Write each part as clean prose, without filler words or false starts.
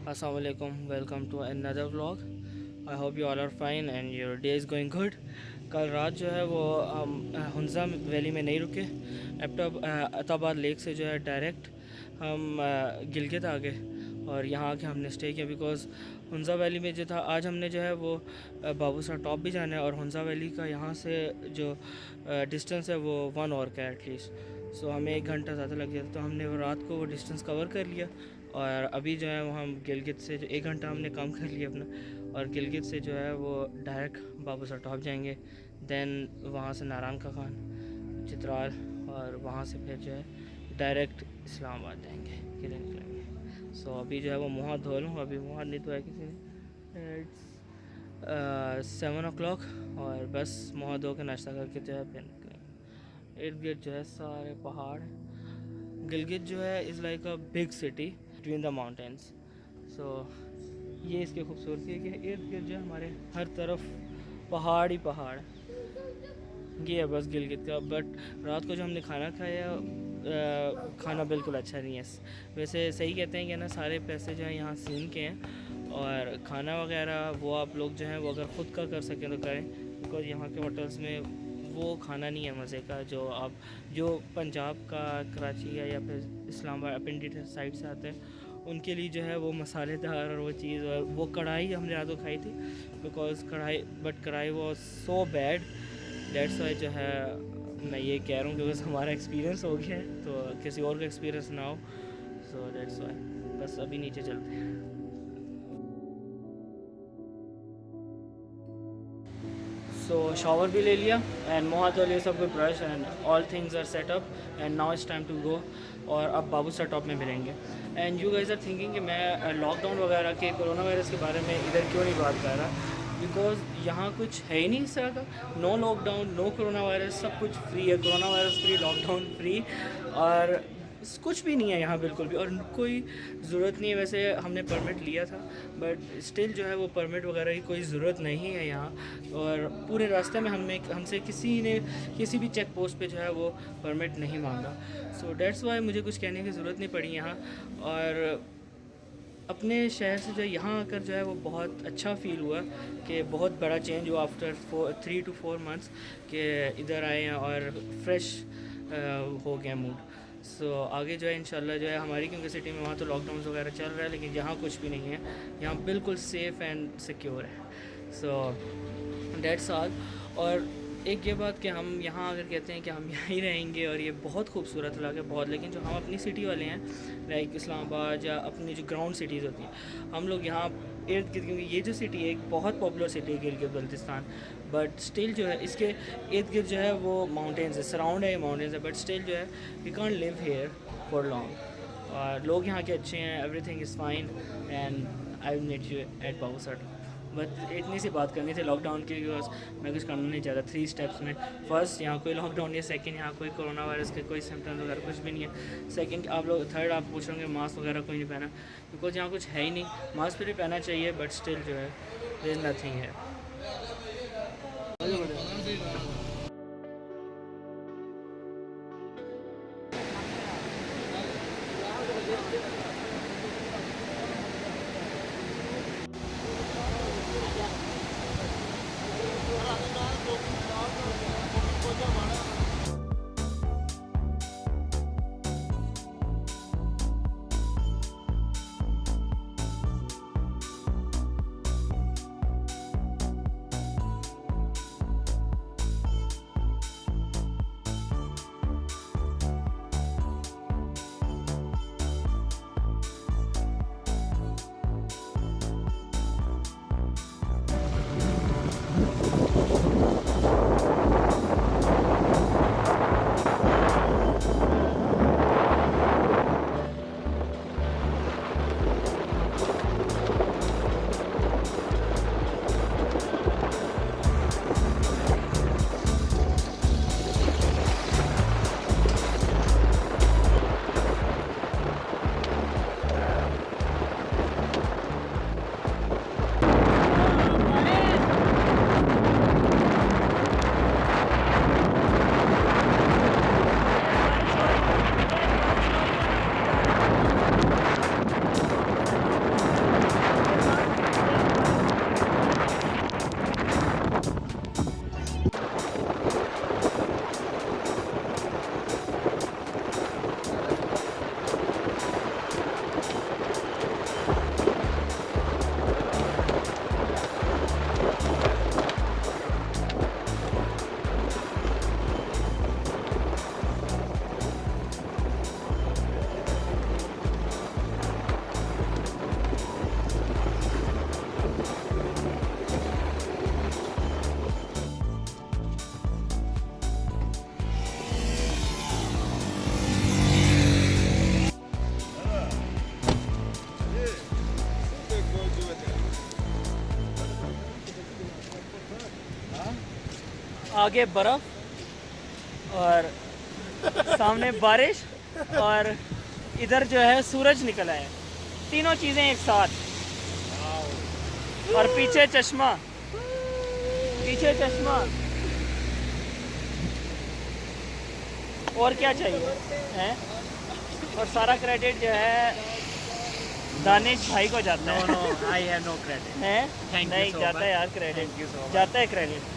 Assalamualaikum, welcome to another vlog. I hope you all are fine and your day is going good. कल रात जो है वो हम हुंजा वैली में नहीं रुके। अताबाद लेक से जो है डायरेक्ट हम गिलगित आ गए और यहाँ आके हमने स्टे किया बिकॉज़ हुंजा वैली में जो था आज हमने जो है वो बाबूसर टॉप भी जाना है और हुंजा वैली का यहाँ से जो डिस्टेंस है वो 1 आवर का है एटलीस्ट। सो हमें 1 घंटा ज़्यादा लग गया तो हमने वो रात को वो डिस्टेंस कवर कर लिया और अभी जो है वो हम गिलगित से जो 1 घंटा हमने कम कर लिया अपना और गिलगित से जो है वो डायरेक्ट बाबूसर टॉप जाएंगे। देन वहाँ से नारायण का खान चित्राल और वहाँ से फिर जो है डायरेक्ट इस्लामाबाद जाएंगे किले निकलेंगे। सो अभी जो है वो मुँह धो लूँ, अभी मुँह नहीं धोया किसी ने। इट्स 7 o'clock और बस मुँह धो के नाश्ता करके जो है फिर निकलेंगे। इर्द गिर्द जो है सारे पहाड़। गिलगित जो है is like a big city between the mountains. So ये इसकी खूबसूरती है कि इर्द गिर्द जो है हमारे हर तरफ पहाड़ ही पहाड़। ये है बस गिलगित का। बट रात को जो हमने खाना खाया खाना बिल्कुल अच्छा नहीं है। वैसे सही कहते हैं कि ना सारे पैसे जो हैं यहाँ सीन के हैं और खाना वगैरह वो आप लोग जो हैं वो अगर ख़ुद का कर सकें तो करें बिकॉज़ यहाँ के होटल्स में वो खाना नहीं है मज़े का जो पंजाब का कराची का या फिर इस्लामाबाद पिंडी साइड से आते हैं उनके लिए जो है वो मसालेदार और वो चीज़ और वो कढ़ाई हमने रात को खाई थी बिकॉज़ कढ़ाई वो सो बैड। डेट्स वाई जो है मैं ये कह रहा हूँ बिकॉज़ हमारा एक्सपीरियंस हो गया है तो किसी और का एक्सपीरियंस ना हो। सो डेट्स वाई बस अभी नीचे चलते हैं। सो शावर भी ले लिया एंड मुँह धो लिया, सब कुछ brush and all things are set up and now it's time to go. और अब बाबूसर टॉप में मिलेंगे। And you guys are thinking कि मैं लॉकडाउन वगैरह के कोरोना वायरस के बारे में इधर क्यों नहीं बात कर रहा बिकॉज़ यहाँ कुछ है ही नहीं इस तरह का। No lockdown, no corona virus, सब कुछ फ्री है। Corona virus free, lockdown free और कुछ भी नहीं है यहाँ बिल्कुल भी और कोई ज़रूरत नहीं है। वैसे हमने परमिट लिया था बट स्टिल जो है वो परमिट वगैरह की कोई ज़रूरत नहीं है यहाँ। और पूरे रास्ते में हमसे किसी ने किसी भी चेक पोस्ट पे जो है वो परमिट नहीं मांगा। सो डेट्स वाई मुझे कुछ कहने की ज़रूरत नहीं पड़ी यहाँ। और अपने शहर से जो यहाँ आकर जो है वो बहुत अच्छा फ़ील हुआ कि बहुत बड़ा चेंज हुआ आफ्टर 3 to 4 months कि इधर आए हैं और फ्रेश हो गया मूड। सो आगे जो है इंशाल्लाह जो है हमारी क्योंकि सिटी में वहाँ तो लॉकडाउन वगैरह चल रहा है लेकिन यहाँ कुछ भी नहीं है, यहाँ बिल्कुल सेफ़ एंड सिक्योर है। So that's all. और एक ये बात कि हम यहाँ अगर कहते हैं कि हम यहाँ ही रहेंगे और ये बहुत खूबसूरत इलाका है बहुत, लेकिन जो हम अपनी सिटी वाले हैं लाइक इस्लामाबाद या अपनी जो ग्राउंड सिटीज़ होती हैं हम लोग यहाँ इर्द गिर्द, क्योंकि ये जो सिटी है एक बहुत पॉपुलर सिटी है गिलगित बल्तिस्तान बट स्टिल जो है इसके इर्द गिर्द जो है वो माउंटेन्स है, सराउंड है माउंटेन्स है बट स्टिल जो है we can't live here for long. और लोग यहाँ के अच्छे हैं, everything is fine and I will meet you at Babusar. But इतनी सी बात करनी थी लॉकडाउन की बिकॉज मैं कुछ करना नहीं चाहता। 3 स्टेप्स में फर्स्ट यहाँ कोई लॉकडाउन नहीं है, सेकंड यहाँ कोई कोरोना वायरस के कोई सिम्टम्स वगैरह कुछ भी नहीं है, सेकंड आप लोग थर्ड आप पूछ रहे मास्क वगैरह कोई नहीं पहना बिकॉज यहाँ कुछ है ही नहीं। मास्क फिर भी पहना चाहिए बट स्टिल जो है देयर इज़ नथिंग है। आगे बर्फ़ और सामने बारिश और इधर जो है सूरज निकला है, तीनों चीज़ें एक साथ। और पीछे चश्मा, पीछे चश्मा, और क्या चाहिए हैं। और सारा क्रेडिट जो है दानिश भाई को जाता है। No I have no credit हैं? Thank you नहीं so जाता है much. यार credit, Thank you so much. जाता है क्रेडिट।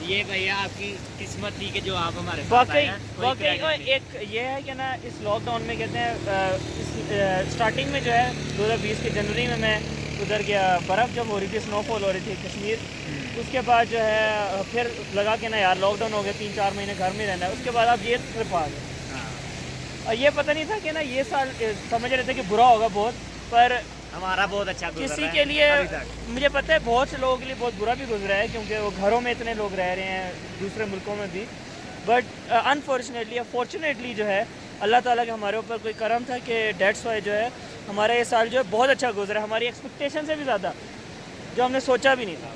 ये भैया आपकी किस्मत थी कि जो आप हमारे साथ वाकई आए हैं, कोई वाकई credit और नहीं। एक ये है कि ना इस लॉकडाउन में कहते हैं इस स्टार्टिंग में जो है 2020 के जनवरी में मैं उधर गया, बर्फ़ जब हो रही थी, स्नोफॉल हो रही थी कश्मीर। उसके बाद जो है फिर लगा कि ना यार लॉकडाउन हो गया, 3-4 महीने घर में रहना है। उसके बाद अब ये ट्रिप आ गया हाँ, और ये पता नहीं था कि ना ये साल समझ रहे थे कि बुरा होगा बहुत, पर हमारा बहुत अच्छा गुजर किसी रहा है के लिए अभी तक। मुझे पता है बहुत से लोगों के लिए बहुत बुरा भी गुजरा है, क्योंकि वो घरों में इतने लोग रह रहे हैं दूसरे मुल्कों में भी। बट अनफॉर्चुनेटली या फॉर्चुनेटली जो है अल्लाह ताला के हमारे ऊपर कोई करम था कि डेट्स वाई जो है हमारा ये साल जो है बहुत अच्छा गुजरा, हमारी एक्सपेक्टेशन से भी ज़्यादा, जो हमने सोचा भी नहीं था।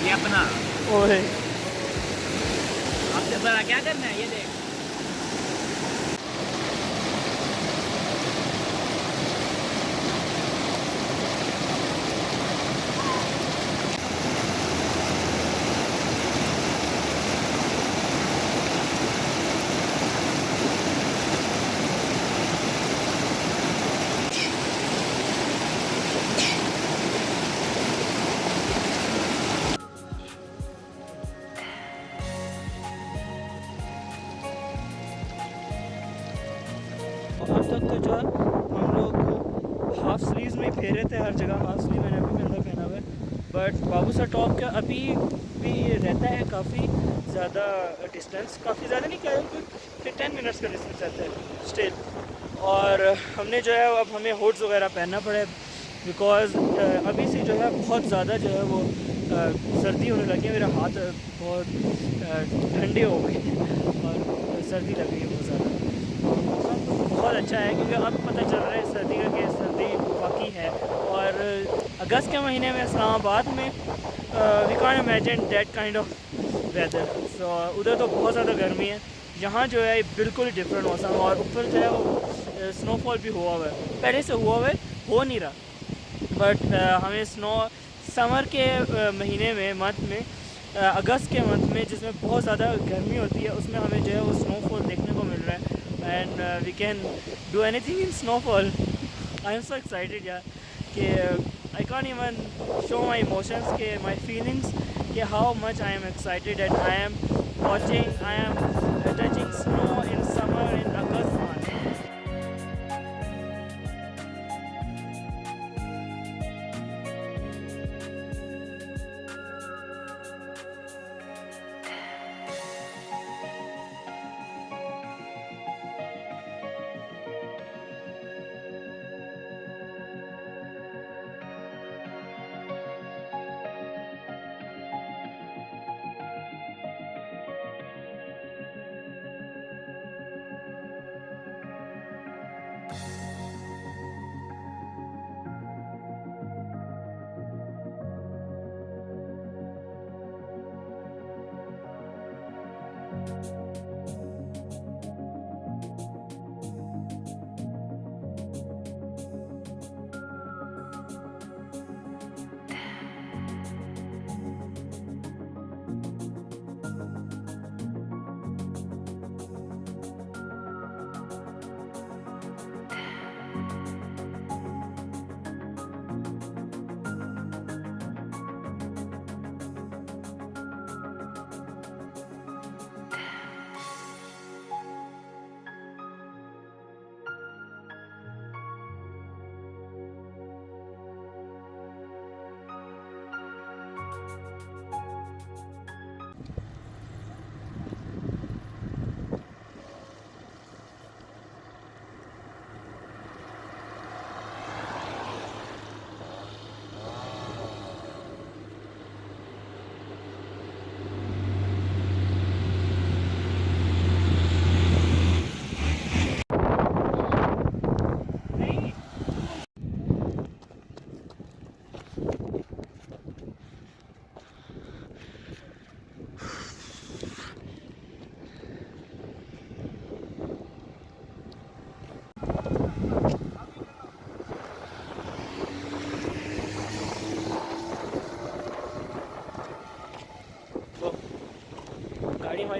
ये अपना ओए आपसे बड़ा क्या करना है ये देख। अब तक तो जो है हम लोग हाफ स्लीव्स में ही फेरे थे, हर जगह हाफ स्लीव मैंने अभी अंदर पहना हुआ है। बट बाबू सा टॉप का अभी भी रहता है काफ़ी ज़्यादा डिस्टेंस, काफ़ी ज़्यादा नहीं कह रहे कि 10 मिनट्स का डिस्टेंस रहता है स्टिल। और हमने जो है अब हमें हुड्स वगैरह पहनना पड़े, बिकॉज़ अभी से जो है बहुत ज़्यादा जो है वो सर्दी होने लगी है, मेरा हाथ बहुत ठंडे हो गए और सर्दी लग रही है बहुत ज़्यादा। मौसम तो बहुत अच्छा है क्योंकि अब पता चल रहा है सर्दी का कि सर्दी वाकई है। और अगस्त के महीने में इस्लामाबाद में we can't imagine that kind of weather. So उधर तो बहुत ज़्यादा गर्मी है, यहाँ जो है बिल्कुल डिफरेंट मौसम, और ऊपर जो है वो स्नोफॉल भी हुआ हुआ है, पहले से हुआ हुआ है, हो नहीं रहा। बट हमें स्नो समर के महीने में मंथ में अगस्त के मंथ में जिसमें बहुत ज़्यादा गर्मी होती है, उसमें हमें जो है वो स्नोफॉल देखने को मिल रहा है। And we can do anything in snowfall. I am so excited यार कि I can't even show my emotions के माई फीलिंग्स कि how much I am excited and I am watching, I am touching snow in summer in August month.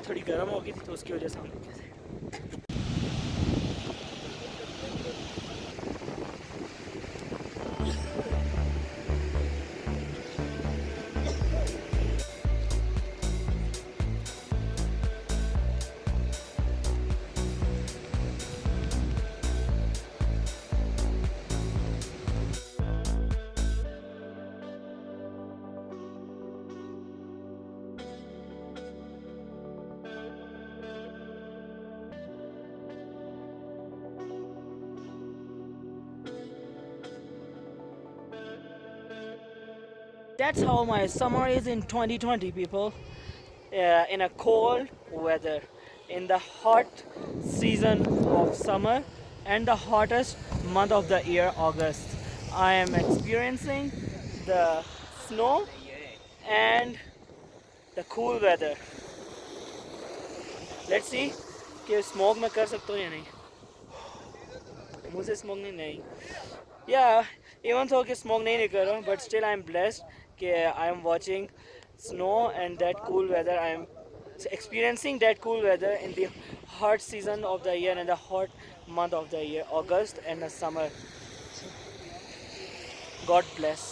थोड़ी गर्म हो गई थी तो उसकी वजह से हम रुके थे। That's how my summer is in 2020, people. In a cold weather, in the hot season of summer and the hottest month of the year, August. I am experiencing the snow and the cool weather. Let's see कि smoke मैं कर सकता हूँ या नहीं. मुझे smoke नहीं. Yeah, even though कि स्मोक नहीं कर रहा हूँ, but still I am blessed कि I am watching snow and that cool weather. I am experiencing that cool weather in the hot season of the year and the hot month of the year, August and the summer. God bless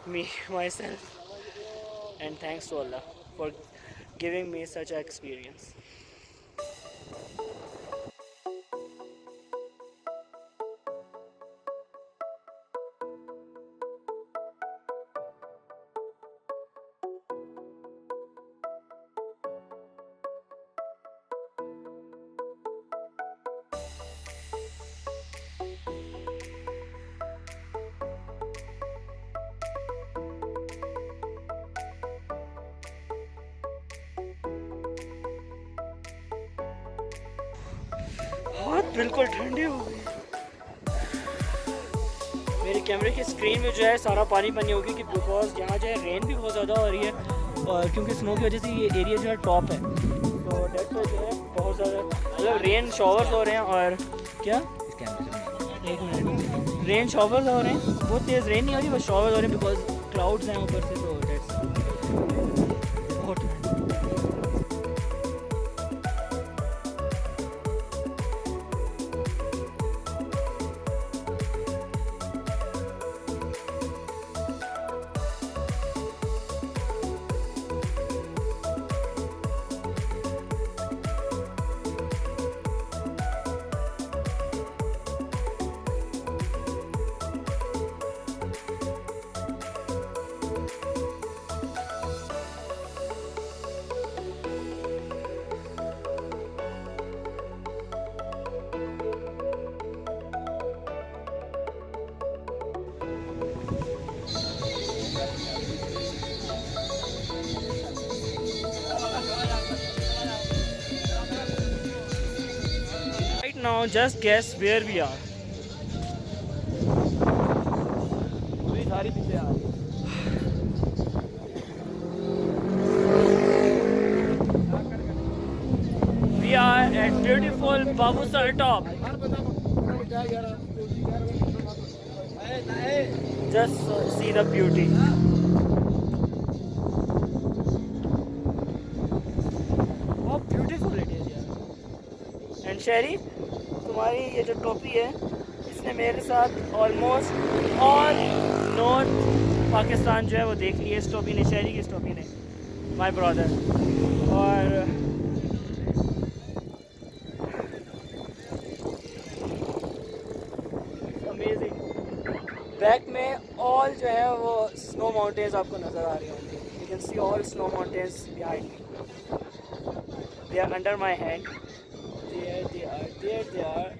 me, myself, and thanks to Allah for giving me such an experience. हाथ बिल्कुल ठंडे हो गए. मेरे कैमरे की screen में जो है सारा पानी पानी हो गया कि बिकॉज यहाँ जो है रेन भी बहुत ज़्यादा हो रही है और क्योंकि स्नो की वजह से ये एरिया जो है टॉप है तो डेट पर जो है बहुत ज़्यादा मतलब रेन शॉवर्स हो रहे हैं. और क्या एक मिनट रेन शॉवर्स हो रहे हैं. बहुत तेज़ रेन नहीं हो रही बस शॉवर्स हो रहे हैं बिकॉज क्लाउड्स हैं ऊपर से तो डेट्स बहुत. Now just guess where we are. We are at beautiful Babusar top. Just see the beauty. How beautiful it is, yaar. And Sherry, तुम्हारी ये जो टोपी है इसने मेरे साथ ऑलमोस्ट ऑल नॉर्थ पाकिस्तान जो है वो देख लिया इस टोपी ने, शहरी की इस टोपी ने, माय ब्रदर. और अमेजिंग. बैक में ऑल जो है वो स्नो माउंटेन्स आपको नज़र आ रही होंगी. You can see all snow mountains behind me. They are under my hand. There they are.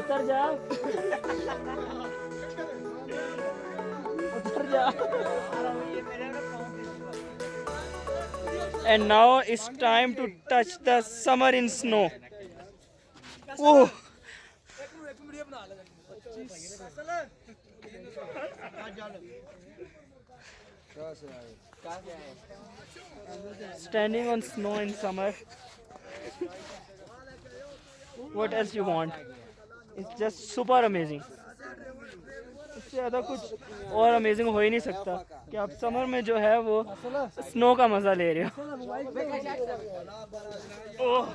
उतर जा, उतर जा। And now it's time to touch the summer in snow. Oh. Standing on snow in summer. What else you want? It's just super amazing. इससे ज़्यादा कुछ और amazing हो ही नहीं सकता कि आप समर में जो है वो स्नो का मज़ा ले रहे हो। ओह।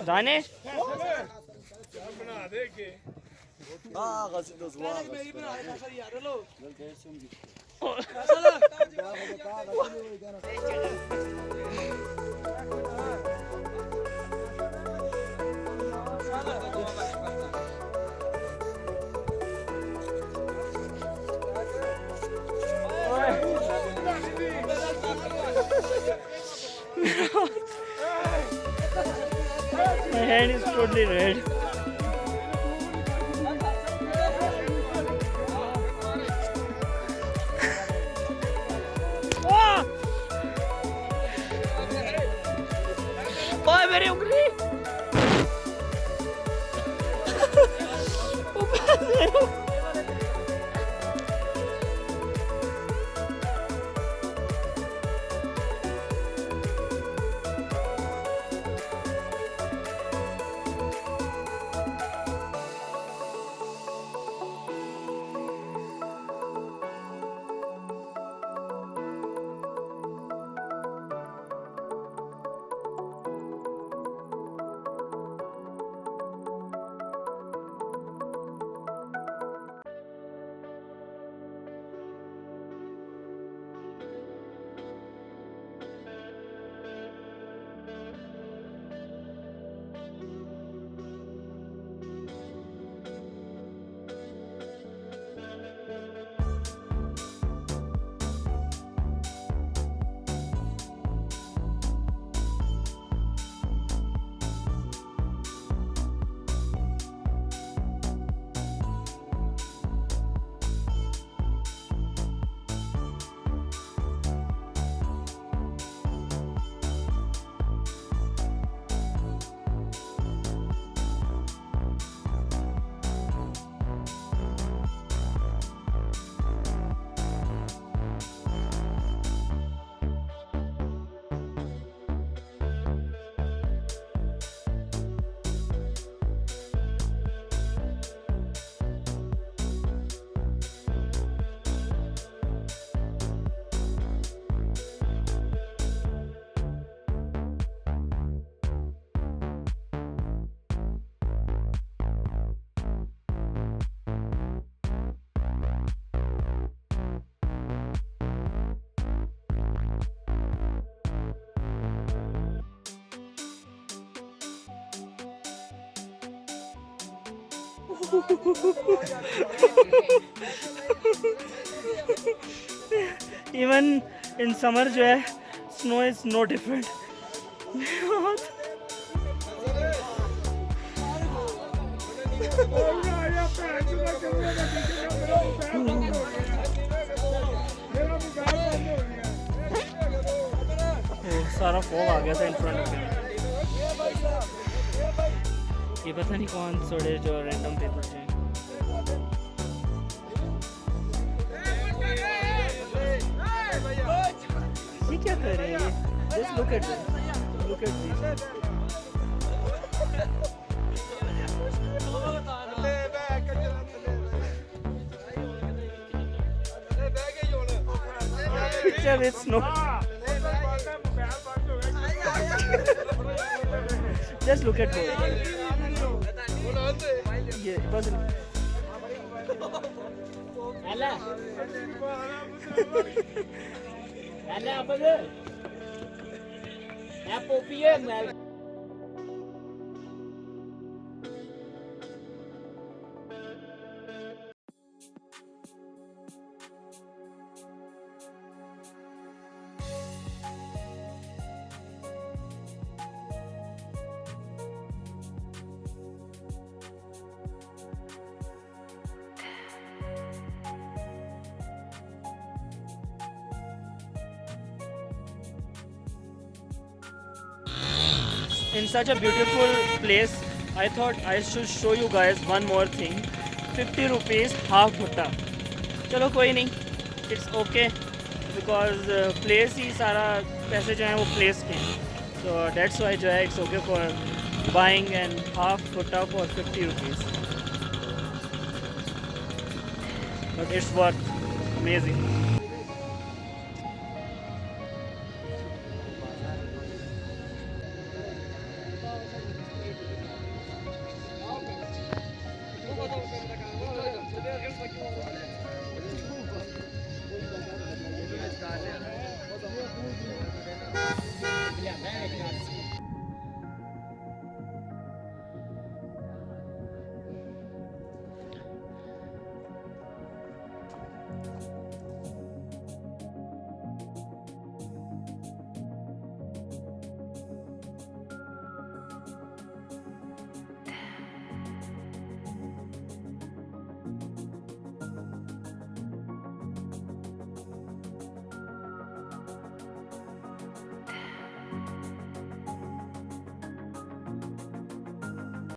Danish my hand is totally red. ओए मेरी उंगली। Even in summer जो है snow is no different. सारा फॉग आ गया था इन फ्रंट में। ये पता नहीं कौन थोड़े जो रैंडम पेपर हैं। ये क्या कर रहे हैं? Just look at this. Look at this. Picture with snow. Just look at both. Yeah, it was. Ella. Ella, apa tu? Apa PM? in such a beautiful place, I thought I should show you guys one more thing. 50 rupees half bhutta. चलो कोई नहीं, it's okay because place ही सारा पैसे जो हैं वो place के हैं. So that's why जो है it's okay for buying and half bhutta for 50 rupees. But it's worth amazing.